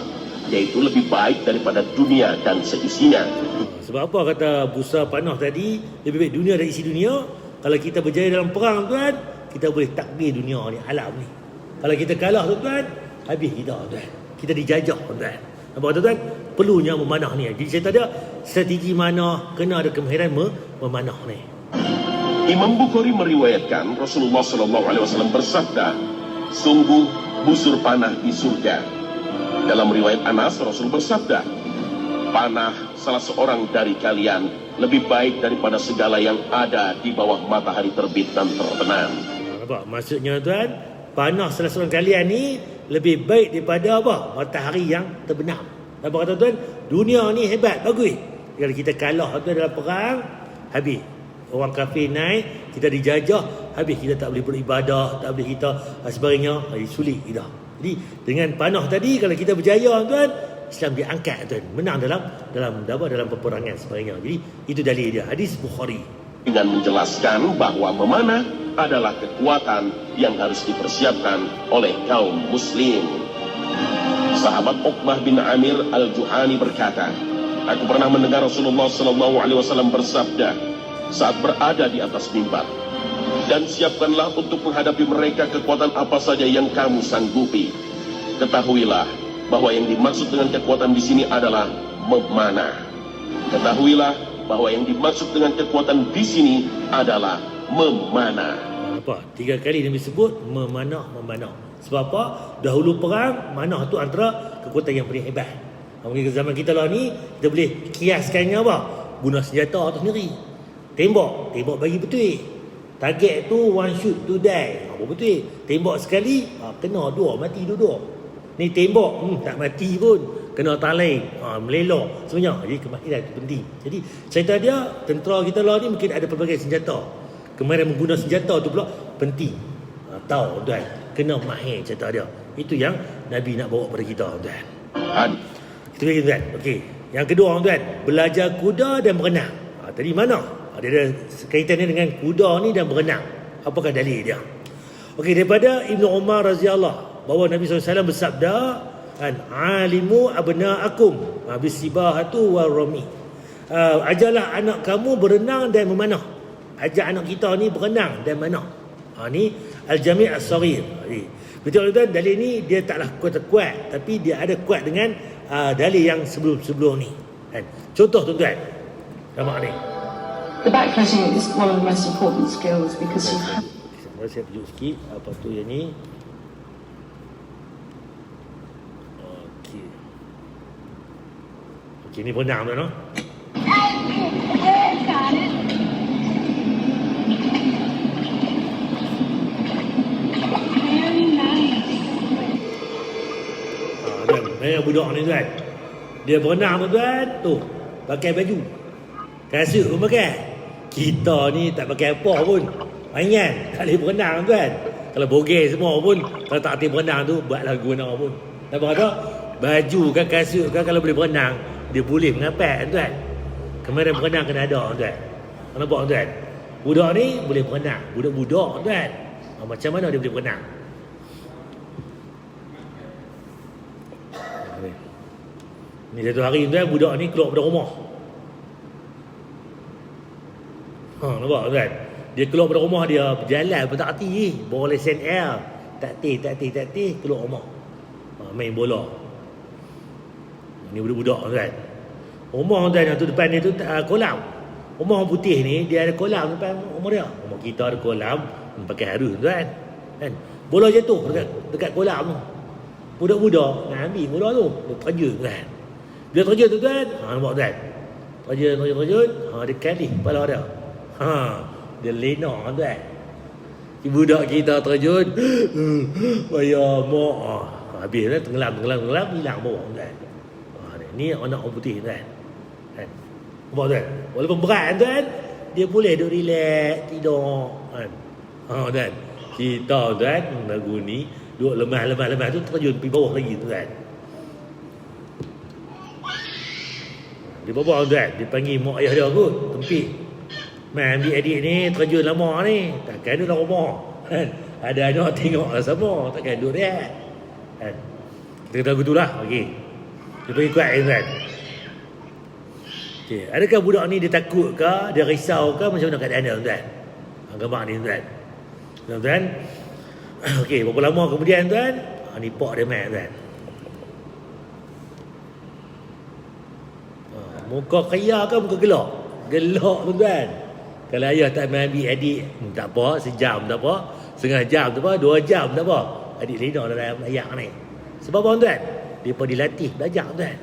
yaitu lebih baik daripada dunia dan seisinya. Sebab apa kata busur panah tadi lebih baik dunia dan isi dunia? Kalau kita berjaya dalam perang tuan, kita boleh takbir dunia ni, alam ni. Kalau kita kalah tuan, habis kita tuan. Kita dijajah tuan. Apa kata tuan? Perlunya memanah ni. Jadi saya tak ada strategi manah, kena ada kemahiran memanah ni. Imam Bukhari meriwayatkan Rasulullah SAW bersabda, sungguh busur panah di surga. Dalam riwayat Anas, Rasul bersabda, panah salah seorang dari kalian lebih baik daripada segala yang ada di bawah matahari terbit dan terbenam. Apa maksudnya tuan? Panah salah seorang kalian ni lebih baik daripada apa? Matahari yang terbenam. Apa kata tuan? Dunia ni hebat, bagus. Kalau kita kalah tuan dalam perang, habis. Orang kafir naik, kita dijajah, habis kita tak boleh beribadah, tak boleh kita sebagainya, sulit kita. Jadi dengan panah tadi, kalau kita berjaya tuan, Islam diangkat tuan, menang dalam peperangan sebagainya. Jadi itu dalil dia, hadis Bukhari. Dengan menjelaskan bahwa memanah adalah kekuatan yang harus dipersiapkan oleh kaum muslim. Sahabat Uqbah bin Amir Al-Juhani berkata, aku pernah mendengar Rasulullah SAW bersabda saat berada di atas mimbar, dan siapkanlah untuk menghadapi mereka kekuatan apa saja yang kamu sanggupi. Ketahuilah bahwa yang dimaksud dengan kekuatan di sini adalah memanah. Ketahuilah bahwa yang dimaksud dengan kekuatan di sini adalah memanah. Apa? 3 kali Nabi sebut memanah. Sebab apa? Dahulu perang, manah tu antara kekuatan yang paling hebat. Mungkin zaman kita lah ni, kita boleh kiaskannya apa? Guna senjata tu sendiri. Tembak bagi betul. Target tu one shoot to die. Apa betul? Tembak sekali, kena dua, mati dua. Ni tembak, tak mati pun, kena talai, melelok sebenarnya. Jadi kemahiran itu penting. Jadi cerita dia, tentera kita lah ni mungkin ada pelbagai senjata. Kemahiran menggunakan senjata tu pula penting. Tahu tuan, kena mahir cerita dia. Itu yang Nabi nak bawa pada kita tuan. Itu lagi tuan. Okey. Yang kedua tuan, belajar kuda dan berenang. Tadi mana? Dia ada kaitannya dengan kuda ni dan berenang. Apakah dalil dia? Okey, daripada Ibnu Umar radhiyallahu bahawa Nabi SAW bersabda, alimu abna'akum bisibahatu warami. Ajarlah anak kamu berenang dan memanah. Ajar anak kita ni berenang dan manah. Ni al-jami' as-saghir. Betul tuan, dalil ni dia taklah kuat, tapi dia ada kuat dengan dalil yang sebelum ni. Contoh tuan-tuan. Nampak ni. The backcrashing is one of the most important skills because you have... Saya tunjuk sikit apa tu yang ni. Okey, ni berenang tuan. Dan budak ni tuan, dia berenang tuan, tu pakai baju kasut pun pakai. Kita ni tak pakai apa pun, mainan, tak boleh berenang tuan. Kalau bogey semua pun, kalau tak hati berenang tu, buat lagu berenang pun. Apa kata? Baju kan, kasut kan, kalau boleh berenang, dia boleh mengapak tuan. Kemarin berenang kena ada tuan. Nampak tuan? Budak ni boleh berenang. Budak-budak tuan. Macam mana dia boleh berenang? Ni satu hari tuan, budak ni keluar dari rumah. Nampak tuan? Dia keluar dari rumah dia, berjalan pun tak hati, bawa lesen air. Tak tih, keluar rumah. Main bola. Ni budak-budak tuan. Rumah tuan tu depan dia tu kolam. Rumah orang putih ni dia ada kolam depan rumah dia. Rumah kita ada kolam, pakai harus tuan. Kan? Bola jatuh dekat kolam tu. Budak-budak nak ambil bola tu, dia terjun tuan. Dia terjun tu tuan, nampak tuan. Terjun, dia kalih kepala dia. Dia lena tuan. Si budak kita terjun, bayar mak. Habis dah tenggelam, hilang bawah tuan. Ni anak orang putih tuan. Kan? Nampak tuan? Walaupun berat tuan, dia boleh duduk relax, tidur. Kan? Tuan. Kita tuan, lagu ni, duduk lemah tu terjun pergi bawah lagi tuan. Dia bawa tuan, dia panggil mak ayah dia kot, tempik. Mai ambil adik ni, terjun lama ni. Takkan duduk dalam rumah. Kan? Ada anak tengok lah sama, takkan duduk dia. Kan? Kita kata begitu lah. Okey. Dia pergi kuat tuan. Okey, adakah budak ni dia takut ke, dia risau ke, macam mana keadaan dia tuan? Gambar ni tuan. Tuan. Okey, berapa lama kemudian tuan? Ni pak dia mai tuan. Muka kaya ke muka gelak? Gelak tuan. Kalau ayah tak ambil adik, tak apa, sejam tak apa, setengah jam tak apa, 2 jam tak apa. Adik lena dalam ayah ni. Sebab apa tuan? Dia pun dilatih belajar tuan.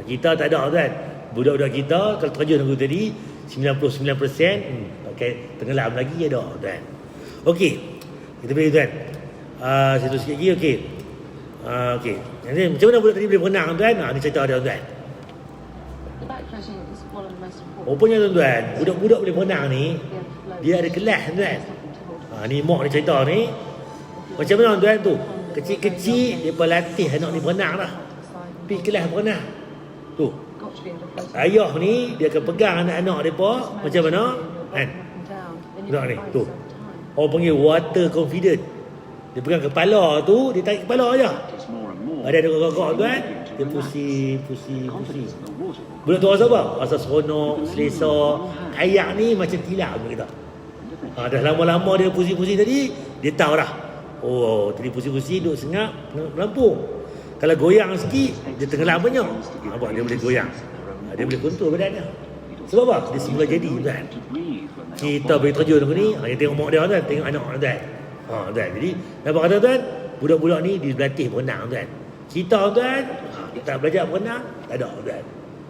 Kita tak ada tuan. Budak-budak kita kalau terjun aku tadi 99% pakai tenggelam lagi ada tuan. Okey. Kita pergi tuan. Satu sikit lagi okey. Okey. Jadi macam mana budak tadi boleh berenang tuan? Ni cerita dia tuan. The back crashing is one of the most important. Rupanya tuan, budak-budak boleh berenang ni, dia ada kelas tuan. Ni mak ni cerita ni. Macam mana tuan tu? Kecil-kecil dia pelatih anak ni berenang lah. Pergi kelas berenang. Tu. Ayah ni dia akan pegang anak-anak depa macam mana? Kan? Tengok ni, tu. Orang panggil water confident. Dia pegang kepala tu, dia tarik kepala aja. Ada gagak tuan, dia pusing. Budak tu rasa apa? Rasa seronok, selesa. Ayak ni macam tilam kita. Dah lama-lama dia pusing-pusing tadi, dia tahu dah. Oh, tadi pusing-pusing duduk senyap, melampung. Kalau goyang sikit, dia tenggelam banyak. Nampak dia boleh goyang. Dia boleh kontrol badannya. Sebab apa? Dia semula jadi tuan. Kita boleh terjun ke ni, dia tengok mak dia tuan, tengok anak tuan. Tuan. Jadi, nampak kata tuan, budak-budak ni dilatih berenang tuan. Kita tuan, kita belajar berenang, tak ada tuan.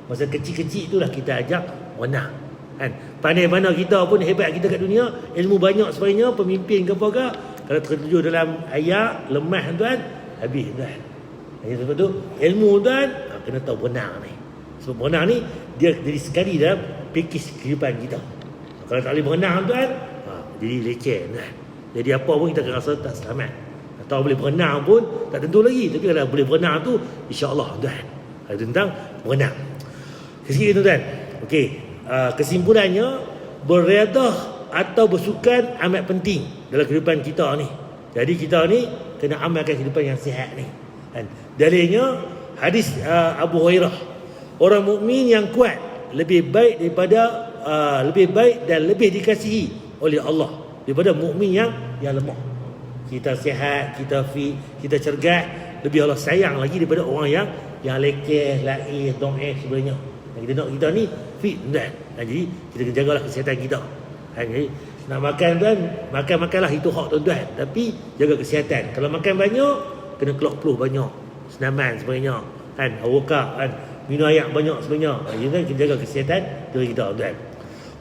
Masa kecil-kecil itulah kita ajak berenang. Kan? Pandai mana kita pun hebat kita kat dunia, ilmu banyak sebagainya, pemimpin ke apa ke, kalau terjun dalam air, lemah tuan, habis tuan. Jadi sebab tu, ilmu tuan, kena tahu berenang ni. Sebab berenang ni, dia jadi sekali dalam pakej kehidupan kita. Kalau tak boleh berenang tuan, jadi leceh tuan. Jadi apa pun kita akan rasa tak selamat. Atau boleh berenang pun, tak tentu lagi. Tapi kalau boleh berenang tu, insya-Allah tuan. Itu tentang berenang. Sikit tuan. Okey. Kesimpulannya, beriadah atau bersukan amat penting dalam kehidupan kita ni. Jadi kita ni kena amalkan kehidupan yang sihat ni. Kan? Dalilnya hadis Abu Hurairah, orang mukmin yang kuat lebih baik dan lebih dikasihi oleh Allah daripada mukmin yang lemah. Kita sihat, kita fit, kita cergas, lebih Allah sayang lagi daripada orang yang lekeh, laif, do'if sebenarnya. Kita nak kita ni fit tuan. Jadi kita kena jagalah kesihatan kita. Jadi nak makan tuan, makanlah itu hak tuan. Tapi jaga kesihatan. Kalau makan banyak, kena keluar peluh banyak. Senaman sebagainya. Kan, awakak kan, minum air banyak sebagainya. Jadi kita jaga kesihatan diri kita tuan.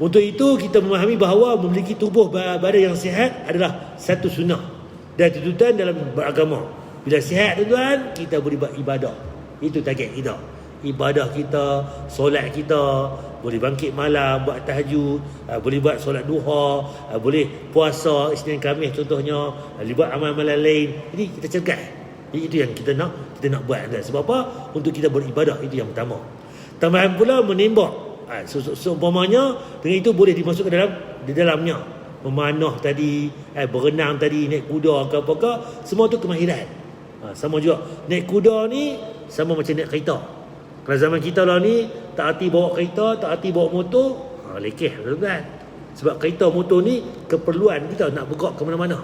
Untuk itu kita memahami bahawa memiliki tubuh badan yang sihat adalah satu sunnah dan tuntutan dalam beragama. Bila sihat tuan, kita boleh buat ibadah. Itu target kita. Ibadah kita, solat kita, boleh bangkit malam, buat tahajud, boleh buat solat duha, boleh puasa Isnin Khamis contohnya, boleh buat amal-amalan lain. Jadi kita cergas. Jadi itu yang kita nak buat. Sebab apa? Untuk kita beribadah, itu yang pertama. Tambahan pula menembak. Seumpamanya dengan itu boleh dimasukkan dalam di dalamnya. Memanah tadi, berenang tadi, naik kuda ke apa ke, semua tu kemahiran. Sama juga naik kuda ni sama macam naik kereta. Kalau zaman kita lah ni tak hati bawa kereta, tak hati bawa motor, lekeh tuan. Sebab kereta motor ni keperluan kita nak bergerak ke mana-mana.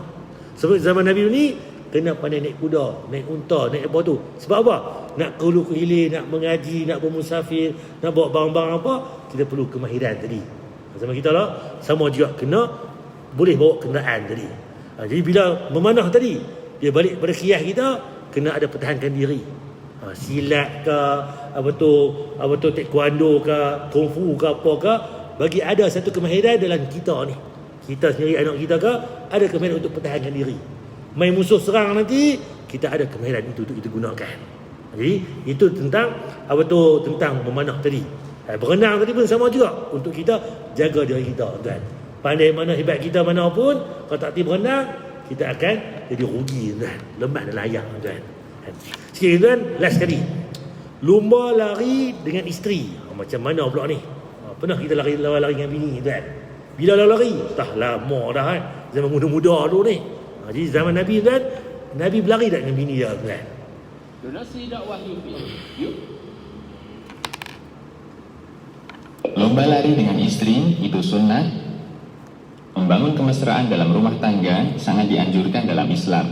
Sebab zaman Nabi ni kena pandai naik kuda, naik unta, naik apa tu. Sebab apa? Nak ke hulu ke hilir, nak mengaji, nak bermusafir, nak bawa barang-barang apa, kita perlu kemahiran tadi. Zaman kita lah sama juga kena boleh bawa kenderaan tadi. Jadi bila memanah tadi, dia balik pada khiyah kita, kena ada pertahankan diri. Silat ke, apa tu taekwondo ke, kungfu ke, apa ke, bagi ada satu kemahiran dalam kita ni. Kita sendiri, anak kita ke, ada kemahiran untuk pertahankan diri. Main musuh serang nanti, kita ada kemahiran itu untuk kita gunakan. Jadi itu tentang tentang memanah tadi. Berenang tadi pun sama juga, untuk kita jaga diri kita, tuan. Pandai mana, hebat kita mana pun, kalau tak tiba berenang, kita akan jadi rugi, tuan. Lemah dan layak, tuan. Sikit tuan, last sekali. Lumba lari dengan isteri. Macam mana pula ni? Pernah kita lari dengan bini, tuan? Bila lari? Dah lama dah kan. Zaman muda-muda dulu ni. Jadi zaman Nabi, tuan, Nabi berlari tak dengan bini dia, tuan? Donasi dakwah Yufi. Yuk. Lomba lari dengan istri itu sunnah. Membangun kemesraan dalam rumah tangga sangat dianjurkan dalam Islam.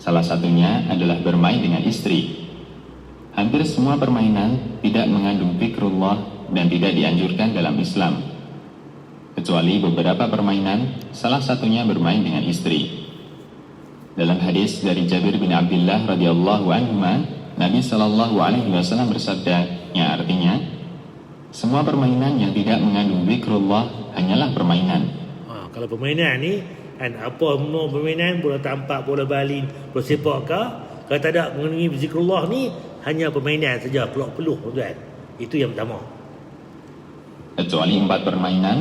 Salah satunya adalah bermain dengan istri. Hampir semua permainan tidak mengandung zikrullah dan tidak dianjurkan dalam Islam. Kecuali beberapa permainan, salah satunya bermain dengan istri. Dalam hadis dari Jabir bin Abdullah radhiyallahu anhu, Nabi sallallahu alaihi wasallam bersabda, yang artinya, semua permainan yang tidak mengandung zikrullah hanyalah permainan. Kalau permainan ni kan, apa semua permainan, bola tampak, bola baling, bola sepak ke, kalau tak ada mengandungi zikrullah ni, hanya permainan saja, peluh-peluh, tuan. Itu yang pertama. Kecuali 4 permainan,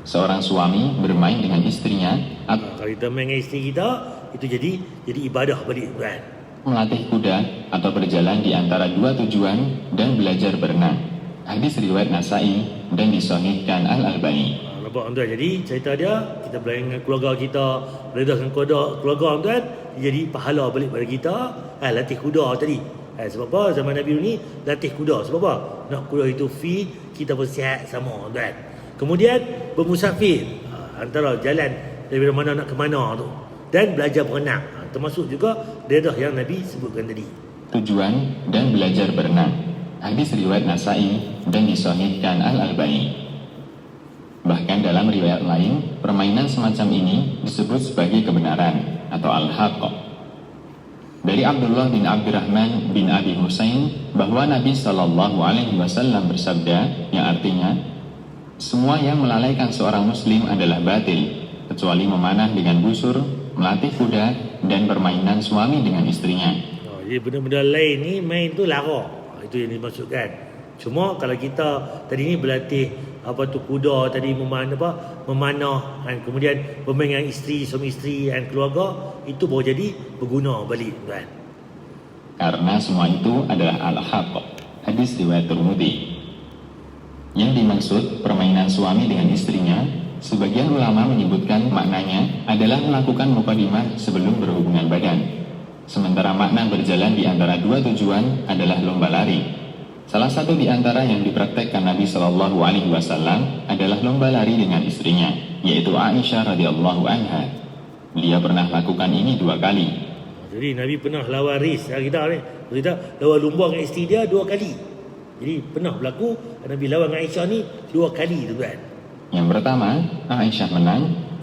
seorang suami bermain dengan istrinya, kalau kita main dengan isteri kita, itu jadi ibadah balik, tuan. Melatih kuda atau berjalan di antara 2 tujuan dan belajar berenang. Hadis riwayat Nasai dan disahihkan Al-Albani. Nampak tuan, jadi cerita dia, kita berlain dengan keluarga kita, berada dengan keluarga tuan, jadi pahala balik pada kita. Latih kuda tadi. Sebab apa? Zaman Nabi ni latih kuda. Sebab apa? Nak kuda itu fit, kita pun sihat sama, tuan. Kemudian bermusafir, antara jalan dari mana nak ke mana tu, dan belajar berenang. Termasuk juga daerah yang Nabi sebutkan tadi. Tujuan dan belajar berenang. Hadis riwayat Nasai dan disahihkan Al-Albani. Bahkan dalam riwayat lain, permainan semacam ini disebut sebagai kebenaran atau al-haqq. Dari Abdullah bin Abdurrahman bin Abi Husain bahwa Nabi sallallahu alaihi wasallam bersabda, yang artinya, semua yang melalaikan seorang muslim adalah batil, kecuali memanah dengan busur, melatih kuda, dan permainan suami dengan istrinya. Jadi benda-benda lain ni main tu lara. Itu yang dimaksudkan. Cuma kalau kita tadi ni berlatih kuda tadi, memanah, dan kemudian bermain dengan isteri, suami isteri dan keluarga, itu baru jadi berguna balik, tuan. Karena semua itu adalah al-haqq. Hadis riwayat Tirmidzi. Yang dimaksud permainan suami dengan istrinya, sebagian ulama menyebutkan maknanya adalah melakukan mukadimah sebelum berhubungan badan. Sementara makna berjalan di antara 2 tujuan adalah lomba lari. Salah satu di antara yang dipraktekkan Nabi Shallallahu Alaihi Wasallam adalah lomba lari dengan istrinya, yaitu Aisyah radhiyallahu anha. Dia pernah lakukan ini 2 kali. Jadi Nabi pernah lawan race kita lawan lumba dengan isteri dia 2 kali. Jadi pernah berlaku Nabi lawan dengan Aisyah ni 2 kali, tuan. Yang pertama, Aisyah menang,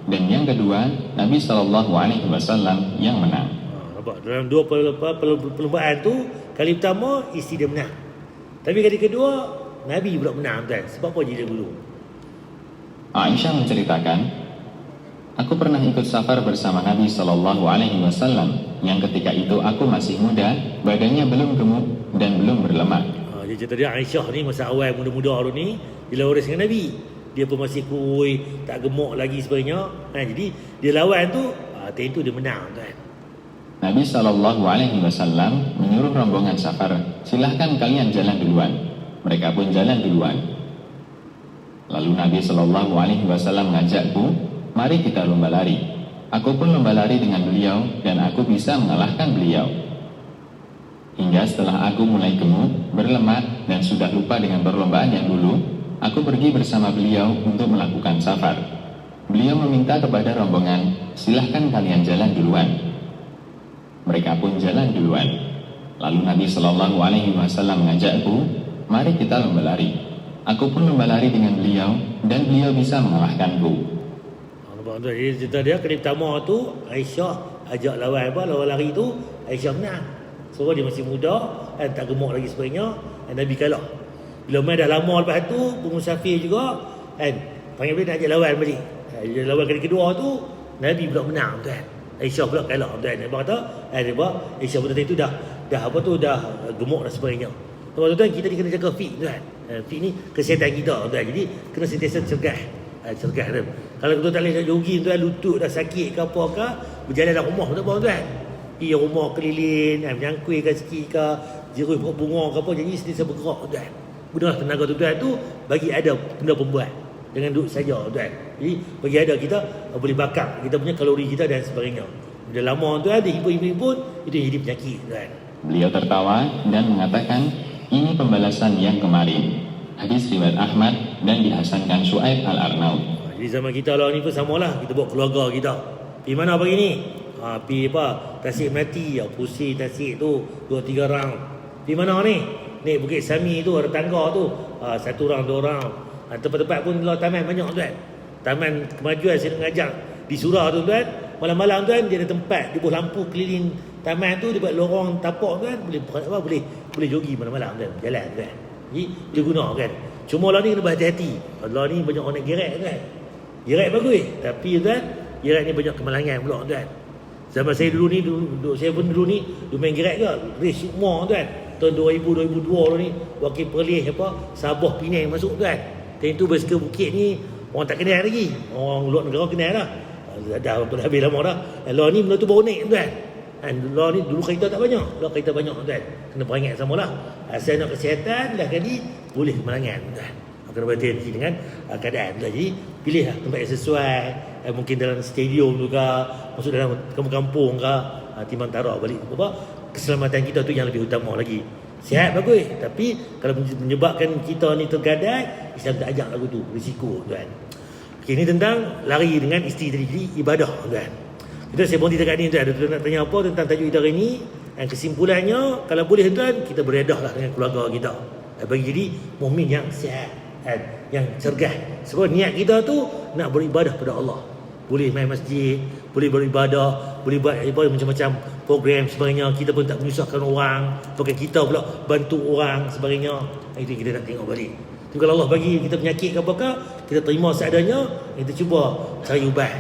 dan yang kedua, Nabi Shallallahu Alaihi Wasallam yang menang. Nampak? Dalam 2 perlombaan tu, kali pertama isteri dia menang. Tapi kali kedua Nabi pula menang, tuan. Sebab apa dia dulu? Aisyah menceritakan, aku pernah ikut safar bersama Nabi Shallallahu Alaihi Wasallam yang ketika itu aku masih muda, badannya belum gemuk dan belum berlemak. Dia cerita dia Aisyah ni masa awal muda-muda dulu ni, dia lawan dengan Nabi. Dia pun masih kurus, tak gemuk lagi sebagainya. Jadi dia lawan tu, tentu dia menang, tuan. Nabi Shallallahu Alaihi Wasallam menyuruh rombongan safar, silahkan kalian jalan duluan. Mereka pun jalan duluan. Lalu Nabi Shallallahu Alaihi Wasallam mengajakku, mari kita lomba lari. Aku pun lomba lari dengan beliau dan aku bisa mengalahkan beliau. Hingga setelah aku mulai gemuk, berlemak dan sudah lupa dengan perlombaan yang dulu, aku pergi bersama beliau untuk melakukan safar. Beliau meminta kepada rombongan, silahkan kalian jalan duluan. Mereka pun jalan duluan. Lalu Nabi Shallallahu Alaihi Wasallam mengajakku, mari kita lomba lari. Aku pun lomba lari dengan beliau dan beliau bisa mengalahkanku. Jadi cerita dia kali pertama tu Aisyah ajak lawan lari tu, Aisyah menang. Sebab dia masih muda dan tak gemuk lagi sebagainya, dan Nabi kalah. Bila main dah lama lepas tu, bermusafir juga kan, panggil dia nak ajak lawan balik. Lawan kali kedua tu Nabi pula menang tuan. Aisyah pula kalah tuan. Nabi kata, dia buat Aisyah pun tadi tu dah gemuk dan sebagainya. Tuan-tuan, kita ni kena jaga fit tuan. Fit ni kesihatan kita tuan. Jadi kena sentiasa cergas tu. Kalau kita tak boleh jogging tuan, lutut dah sakit ke apa ke, berjalan dalam rumah tak apa tuan. Pergi rumah keliling, menyangkuikan sikit ke, jerui bunga ke apa, jadi sentiasa bergerak tuan. Gunalah tenaga tuan tu bagi ada benda pembuat. Jangan duduk saja tuan. Jadi bagi ada kita boleh bakar kita punya kalori kita dan sebagainya. Bila lama tuan, dia himpun-himpun, itu jadi penyakit tuan. Beliau tertawa dan mengatakan, ini pembalasan yang kemarin. Hadis riwayat Ahmad dan dihasankan Syuaib Al-Arnaud. Jadi zaman kita lah ni pun samalah, kita bawa keluarga kita. Pergi mana pagi ni? Pergi apa? Tasik Melati, pusing tasik tu 2-3 round. Pergi mana ni? Ni Bukit Sami tu, ada tangga tu. 1 round, 2 round. Tempat-tempat pun lah taman banyak tuan. Taman kemajuan saya mengajar di Surah tu tuan. Malam-malam tuan dia ada tempat, dia buat lampu keliling taman tu, dia buat lorong tapak tuan, boleh jogi malam-malam tuan, jalan tuan. Jadi dia guna kan. Cuma lah ni kena berhati-hati. Lah ni banyak orang nak gerak tuan. Gerak bagus, tapi tuan, gerak ni banyak kemalangan pula tuan. Zaman saya dulu ni, saya pun dulu ni main gerak ke, race Sukma tuan. Tahun 2000-2002 dulu ni, wakil perlis Sabah Penang masuk tuan. Dan itu basikal bukit ni orang tak kenal lagi. Orang luar negara kenal lah. Dah habis lama dah. Lah ni benda tu baru naik tuan. Lah ni dulu kereta tak banyak. Lah kereta banyak tuan. Kena peringat samalah. Asal nak kesihatan dah kali boleh kemalangan tuan. Kena berhati-hati dengan keadaan tuan. Jadi pilihlah tempat yang sesuai. Mungkin dalam stadium juga, masuk dalam kampung-kampung ke, timbang tarak balik. Apa? Keselamatan kita tu yang lebih utama lagi. Sihat bagus, tapi kalau menyebabkan kita ni tergadai, Islam tak ajak lagu tu, risiko tuan. Okay, ini tentang lari dengan isteri tadi, jadi ibadah tuan. Kita saya berhenti dekat ni tuan. Ada tuan nak tanya apa tentang tajuk kita hari ni? Dan kesimpulannya, kalau boleh tuan, kita beredahlah dengan keluarga kita. Bagi jadi mukmin yang sihat, yang cergas. Sebab niat kita tu nak beribadah pada Allah. Boleh main masjid, boleh beribadah, boleh buat macam-macam program sebagainya. Kita pun tak menyusahkan orang, bukan kita pula bantu orang sebagainya. Itu kita nak tengok balik. Tapi kalau Allah bagi kita penyakit ke apakah, kita terima seadanya, kita cuba cari ubat.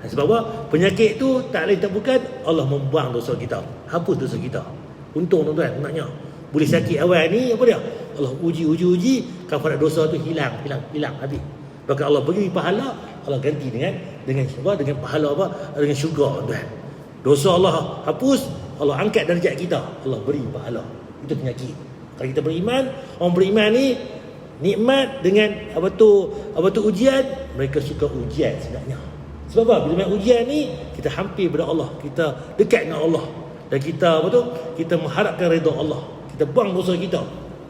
Sebab apa? Penyakit tu tak lain tak bukan Allah membuang dosa kita, hapus dosa kita. Untung tuan-tuan, maknanya boleh sakit awal ni apa dia? Allah uji, kafarat dosa tu hilang habis. Bahkan Allah bagi pahala, Allah ganti dengan pahala apa? Dengan syurga tuan. Dosa Allah hapus, Allah angkat darjat kita, Allah beri pahala. Itu penyakit. Kalau kita beriman, orang beriman ni nikmat dengan apa tu ujian, mereka suka ujian sebenarnya. Sebab apa? Bila main ujian ni, kita hampir pada Allah, kita dekat dengan Allah, dan kita kita mengharapkan redha Allah. Kita buang dosa kita.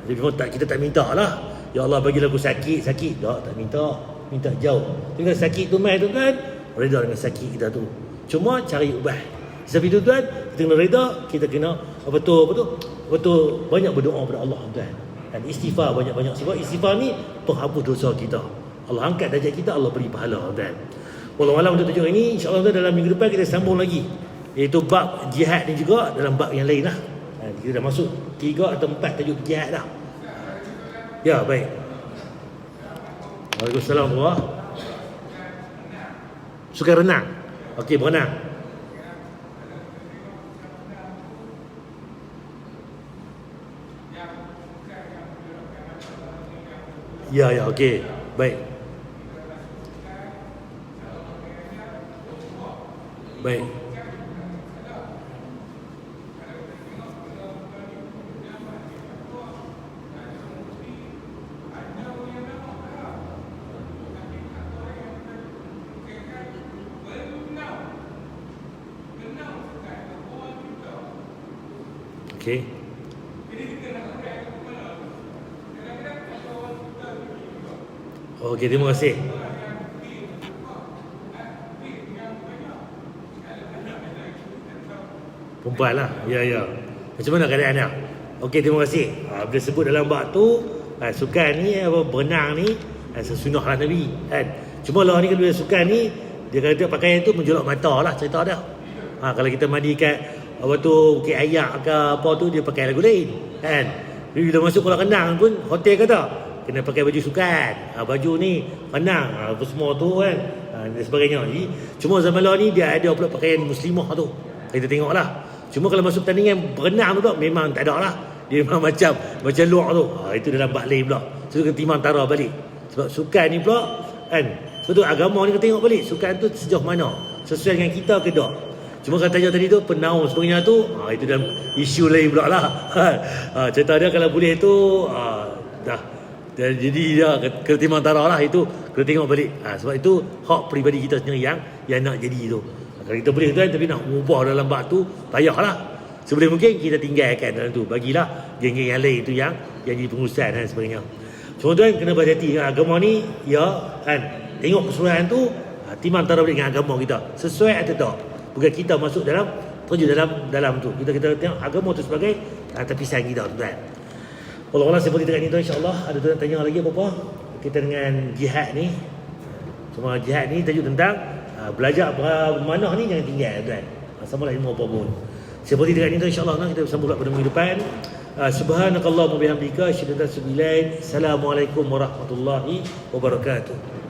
Jadi kita tak minta lah, ya Allah bagilah aku sakit. Tak minta jauh. Tinggal sakit tu mai tu kan, redha dengan sakit kita tu. Cuma cari ubat. Sebab itu tuan, kita kena redha, kita kena betul banyak berdoa kepada Allah tuan. Dan istighfar banyak-banyak, sebab istighfar ni penghapus dosa kita. Allah angkat darjat kita, Allah beri pahala tuan. Wallahu a'lam untuk tajuk ini. InsyaAllah dalam minggu depan kita sambung lagi, iaitu bab jihad ni juga dalam bab yang lain lah. Kita dah masuk 3 atau 4 tajuk jihad dah. Ya, baik. Waalaikumsalam warahmatullahi. Suka renang? Okey, berenang. Ya, okey. Baik. Baik. Okey. Okey, terima kasih. Perempuan lah. Ya. Macam mana keadaan dia? Okey, terima kasih. Bila sebut dalam bab tu, sukan ni, berenang ni, sunnah lah Nabi. Kan? Cuma lah ni kalau dia sukan ni, dia kata pakaian tu menjolok mata lah cerita dia. Kalau kita mandi kat Bukit Ayak ke apa tu, dia pakai lagu lain. Kan? Bila masuk kolam renang pun, hotel kata, kena pakai baju sukan. Baju ni, renang. Apa semua tu kan. Dan sebagainya. Jadi, cuma zaman lah ni, dia ada pula pakaian muslimah tu. Kita tengok lah. Cuma kalau masuk pertandingan berenang tu pula, memang tak ada lah. Dia memang macam luar tu. Itu dalam bab lain pula. So, kena timbang tara balik. Sebab sukan ni pula, kan. Sebab tu agama ni kena tengok balik. Sukan tu sejauh mana. Sesuai dengan kita ke tak. Cuma kata je tadi tu, penaung sebagainya tu, itu dalam isu lain pula lah. Cerita dia kalau boleh tu, dah. Jadi dia kena timbang tara lah. Itu kena tengok balik. Sebab itu hak peribadi kita sendiri yang nak jadi tu. Kalau kita boleh tuan, tapi nak ubah dalam bab tu, payahlah. Sebelum mungkin kita tinggalkan dalam tu. Bagilah geng-geng yang lain tu yang jadi pengurusan dan sebagainya. Cuma tuan kena berhati dengan agama ni, ya kan. Tengok keseluruhan tu, timbang tara balik dengan agama kita. Sesuai atau tak. Bukan kita masuk terjun dalam tu. Kita tengok agama tu sebagai tepisan kita tuan. Allah seperti dekat ni tuan, insya-Allah. Ada tuan tanya lagi apa-apa kita dengan jihad ni. Cuma jihad ni tajuk tentang belajar bermanah ni jangan tinggal tuan. Sama lah ilmu apa pun. Seperti dekat ni tuan, insya-Allah kita bersambung pula pada minggu depan. Subhanakallahumma bihamdika asyhadu an la ilaha illa anta astaghfiruka wa atubu ilaik. Assalamualaikum warahmatullahi wabarakatuh.